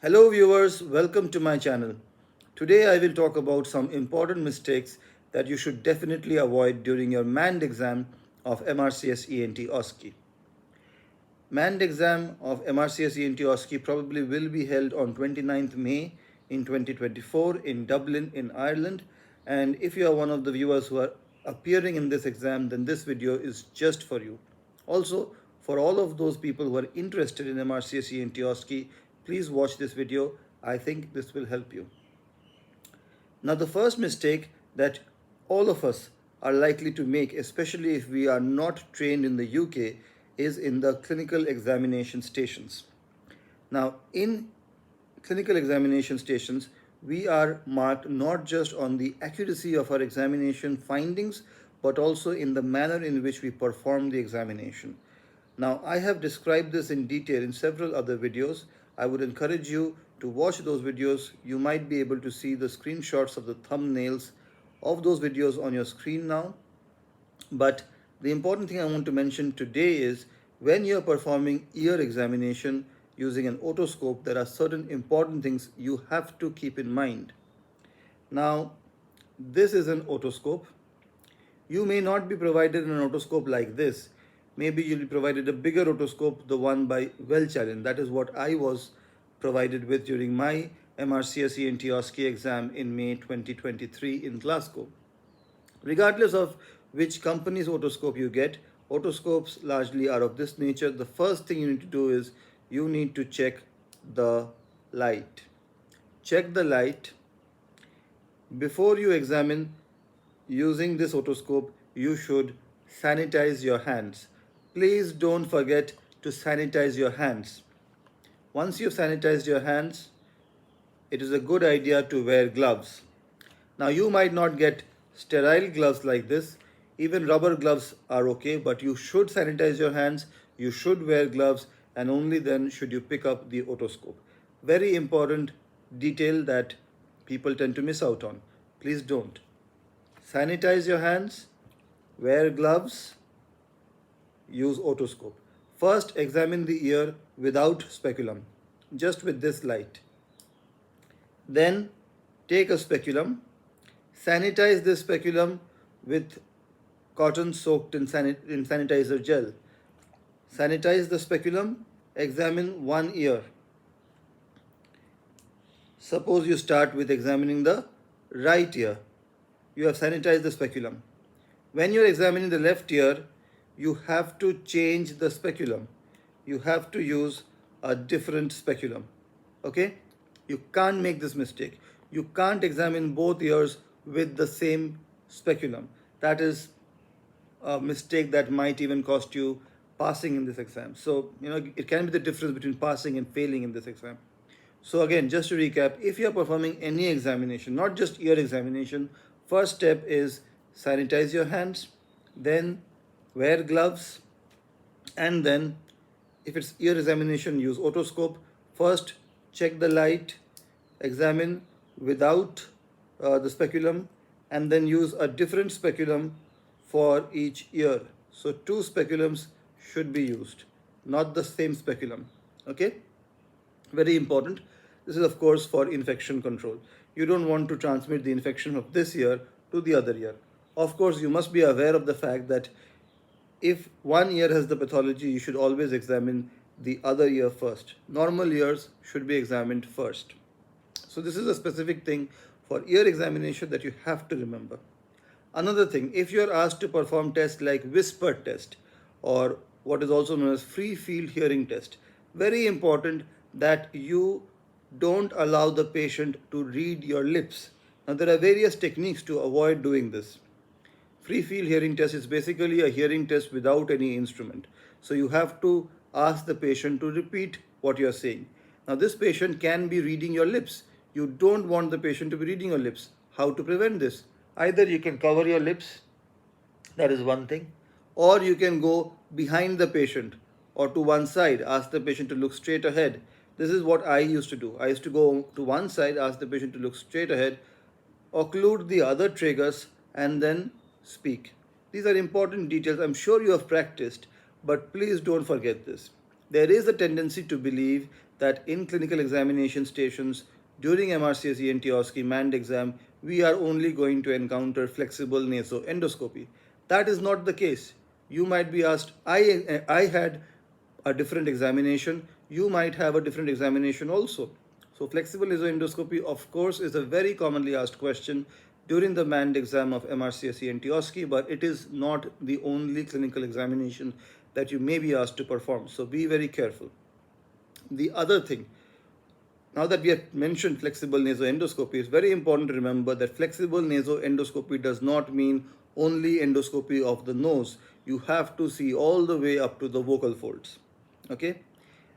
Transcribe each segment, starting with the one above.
Hello viewers, welcome to my channel. Today I will talk about some important mistakes that you should definitely avoid during your manned exam of MRCS ENT OSCE. Manned exam of MRCS ENT OSCE probably will be held on 29th May in 2024 in Dublin in Ireland, and if you are one of the viewers who are appearing in this exam, then this video is just for you. Also, for all of those people who are interested in MRCS ENT OSCE, please watch this video. I think this will help you. Now, the first mistake that all of us are likely to make, especially if we are not trained in the UK, is in the clinical examination stations. Now, in clinical examination stations, we are marked not just on the accuracy of our examination findings, but also in the manner in which we perform the examination. Now, I have described this in detail in several other videos. I would encourage you to watch those videos. You might be able to see the screenshots of the thumbnails of those videos on your screen now. But the important thing I want to mention today is when you're performing ear examination using an otoscope, there are certain important things you have to keep in mind. Now, this is an otoscope. You may not be provided an otoscope like this. Maybe you'll be provided a bigger otoscope, the one by Welch Allen. That is what I was provided with during my MRCS ENT OSCE exam in May 2023 in Glasgow. Regardless of which company's otoscope you get, otoscopes largely are of this nature. The first thing you need to do is you need to check the light. Check the light. Before you examine using this otoscope, you should sanitize your hands. Please don't forget to sanitize your hands. Once you've sanitized your hands, it is a good idea to wear gloves. Now, you might not get sterile gloves like this. Even rubber gloves are okay, but you should sanitize your hands, you should wear gloves, and only then should you pick up the otoscope. Very important detail that people tend to miss out on. Please don't. Sanitize your hands, wear gloves, use otoscope. First, examine the ear without speculum, just with this light. Then, take a speculum, sanitize this speculum with cotton soaked in sanitizer gel. Sanitize the speculum, examine one ear. Suppose you start with examining the right ear. You have sanitized the speculum. When you are examining the left ear, you have to change the speculum. You have to use a different speculum. Okay? You can't make this mistake. You can't examine both ears with the same speculum. That is a mistake that might even cost you passing in this exam. So, it can be the difference between passing and failing in this exam. So again, just to recap, if you are performing any examination, not just ear examination, first step is sanitize your hands, then wear gloves, and then if it's ear examination, use otoscope. First, check the light, examine without the speculum, and then use a different speculum for each ear. So 2 speculums should be used, not the same speculum. Okay? Very important. This is of course for infection control. You don't want to transmit the infection of this ear to the other ear. Of course, you must be aware of the fact that if one ear has the pathology, you should always examine the other ear first. Normal ears should be examined first. So this is a specific thing for ear examination that you have to remember. Another thing, if you are asked to perform tests like whisper test or what is also known as free field hearing test, very important that you don't allow the patient to read your lips. Now, there are various techniques to avoid doing this. Free field hearing test is basically a hearing test without any instrument. So you have to ask the patient to repeat what you are saying. Now, this patient can be reading your lips. You don't want the patient to be reading your lips. How to prevent this? Either you can cover your lips, that is one thing, or you can go behind the patient or to one side, ask the patient to look straight ahead. This is what I used to do. I used to go to one side, ask the patient to look straight ahead, occlude the other tragus, and then speak. These are important details. I'm sure you have practiced, but please don't forget this. There is a tendency to believe that in clinical examination stations during MRCS ENT OSCE MAND exam, we are only going to encounter flexible nasoendoscopy. That is not the case. You might be asked, I had a different examination. You might have a different examination also. So flexible nasoendoscopy, of course, is a very commonly asked question during the MAND exam of MRCS ENT OSCE, but it is not the only clinical examination that you may be asked to perform. So be very careful. The other thing, now that we have mentioned flexible nasoendoscopy, it's very important to remember that flexible nasoendoscopy does not mean only endoscopy of the nose. You have to see all the way up to the vocal folds. Okay?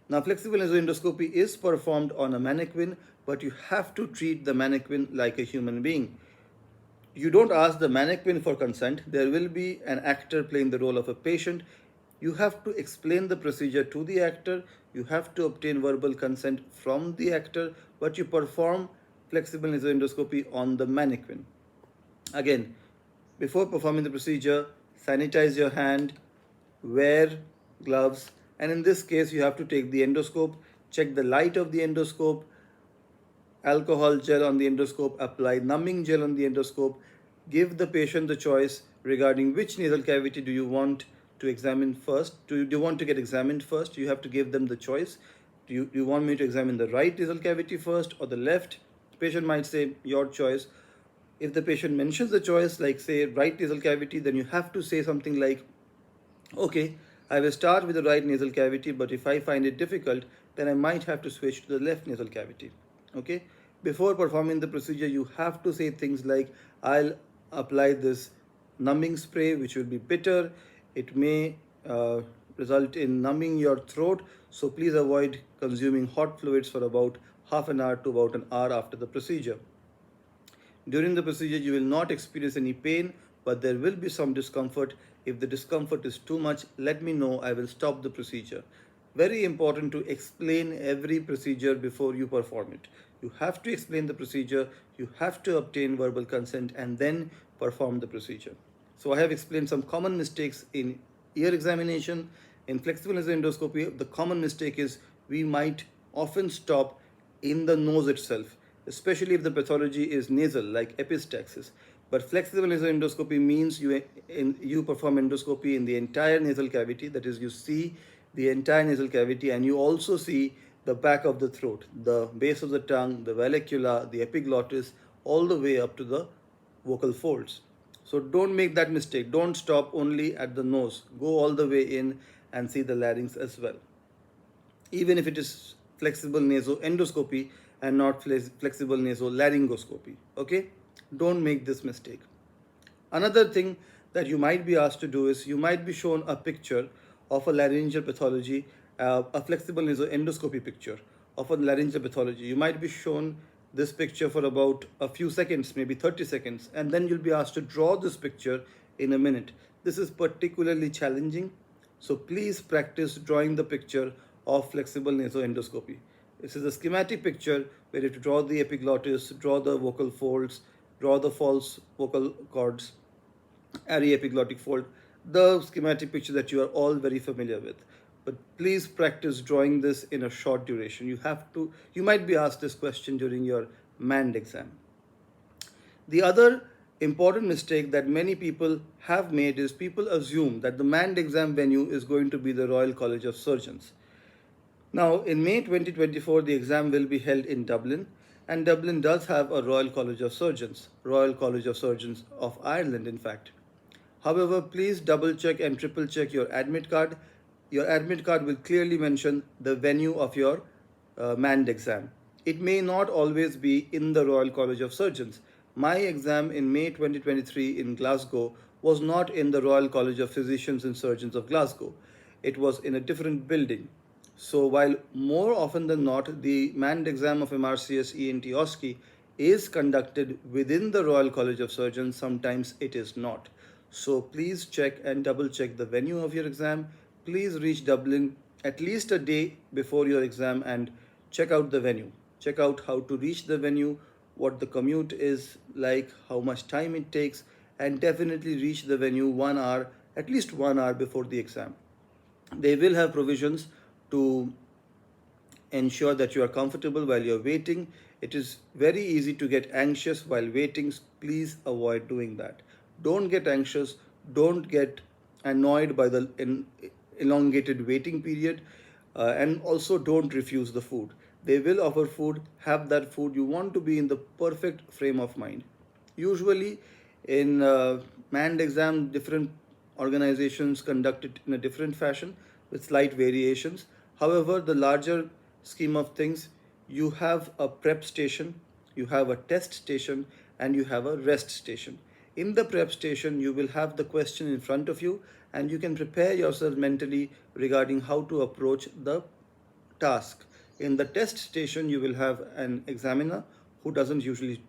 Now, flexible nasoendoscopy is performed on a mannequin, but you have to treat the mannequin like a human being. You don't ask the mannequin for consent. There will be an actor playing the role of a patient. You have to explain the procedure to the actor. You have to obtain verbal consent from the actor, but you perform flexible nasoendoscopy on the mannequin. Again, before performing the procedure, sanitize your hand, wear gloves, and in this case, you have to take the endoscope, check the light of the endoscope, alcohol gel on the endoscope, apply numbing gel on the endoscope, give the patient the choice regarding which nasal cavity do you want to examine first. Do you want to get examined first? You have to give them the choice. Do you want me to examine the right nasal cavity first or the left? The patient might say, your choice. If the patient mentions the choice, like say right nasal cavity, then you have to say something like, okay, I will start with the right nasal cavity, but if I find it difficult, then I might have to switch to the left nasal cavity. Okay, before performing the procedure, you have to say things like, I'll apply this numbing spray, which will be bitter. It may result in numbing your throat, so please avoid consuming hot fluids for about half an hour to about an hour after the procedure. During the procedure, you will not experience any pain, but there will be some discomfort. If the discomfort is too much, let me know. I will stop the procedure. Very important to explain every procedure before you perform it. You have to explain the procedure, you have to obtain verbal consent, and then perform the procedure. So I have explained some common mistakes in ear examination. In flexible nasoendoscopy, the common mistake is we might often stop in the nose itself, especially if the pathology is nasal, like epistaxis. But flexible nasoendoscopy means you perform endoscopy in the entire nasal cavity, that is, you see the entire nasal cavity, and you also see the back of the throat, the base of the tongue, the vallecula, the epiglottis, all the way up to the vocal folds. So don't make that mistake. Don't stop only at the nose. Go all the way in and see the larynx as well. Even if it is flexible nasoendoscopy and not flexible nasolaryngoscopy. Okay? Don't make this mistake. Another thing that you might be asked to do is you might be shown a picture of a laryngeal pathology, a flexible nasoendoscopy picture of a laryngeal pathology. You might be shown this picture for about a few seconds, maybe 30 seconds, and then you'll be asked to draw this picture in a minute. This is particularly challenging, so please practice drawing the picture of flexible nasoendoscopy. This is a schematic picture where you have to draw the epiglottis, draw the vocal folds, draw the false vocal cords, aryepiglottic fold, the schematic picture that you are all very familiar with. But please practice drawing this in a short duration. You might be asked this question during your MAND exam. The other important mistake that many people have made is people assume that the MAND exam venue is going to be the Royal College of Surgeons. Now, in May 2024, the exam will be held in Dublin, and Dublin does have a Royal College of Surgeons, Royal College of Surgeons of Ireland, in fact. However, please double check and triple check your admit card. Your admit card will clearly mention the venue of your MAND exam. It may not always be in the Royal College of Surgeons. My exam in May 2023 in Glasgow was not in the Royal College of Physicians and Surgeons of Glasgow. It was in a different building. So while more often than not, the MAND exam of MRCS ENT OSCE is conducted within the Royal College of Surgeons, sometimes it is not. So please check and double check the venue of your exam. Please reach Dublin at least a day before your exam and check out the venue. Check out how to reach the venue, what the commute is like, how much time it takes, and definitely reach the venue 1 hour, at least 1 hour before the exam. They will have provisions to Ensure that you are comfortable while you're waiting. It is very easy to get anxious while waiting. Please avoid doing that. Don't get anxious. Don't get annoyed by the elongated waiting period. And also don't refuse the food. They will offer food. Have that food. You want to be in the perfect frame of mind. Usually in manned exam, different organizations conduct it in a different fashion with slight variations. However, the larger scheme of things, you have a prep station, you have a test station, and you have a rest station. In the prep station, you will have the question in front of you, and you can prepare yourself mentally regarding how to approach the task. In the test station, you will have an examiner who doesn't usually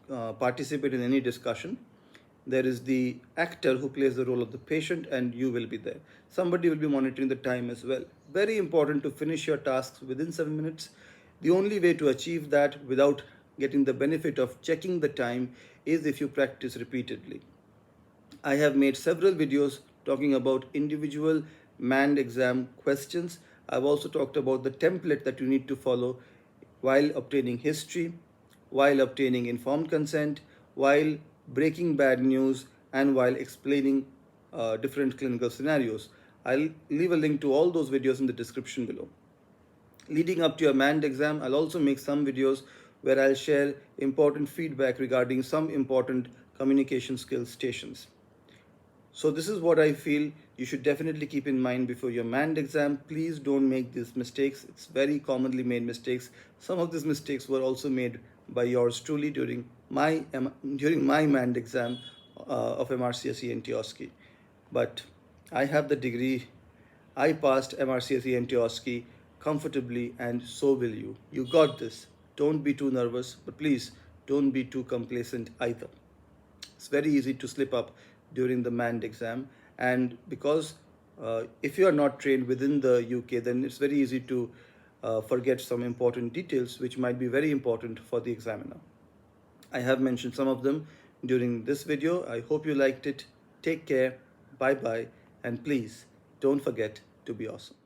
participate in any discussion. There is the actor who plays the role of the patient, and you will be there. Somebody will be monitoring the time as well. Very important to finish your tasks within 7 minutes. The only way to achieve that without getting the benefit of checking the time is if you practice repeatedly. I have made several videos talking about individual manned exam questions. I've also talked about the template that you need to follow while obtaining history, while obtaining informed consent, while breaking bad news, and while explaining different clinical scenarios. I'll leave a link to all those videos in the description below. Leading up to your manned exam, I'll also make some videos where I'll share important feedback regarding some important communication skills stations. So this is what I feel you should definitely keep in mind before your manned exam. Please don't make these mistakes. It's very commonly made mistakes. Some of these mistakes were also made by yours truly during my manned exam of MRCS ENT OSCE. But I have the degree. I passed MRCS ENT OSCE comfortably, and so will you. You got this. Don't be too nervous, but please don't be too complacent either. It's very easy to slip up during the manned exam, and because if you are not trained within the UK, then it's very easy to forget some important details which might be very important for the examiner. I have mentioned some of them during this video. I hope you liked it. Take care, bye bye, and please don't forget to be awesome.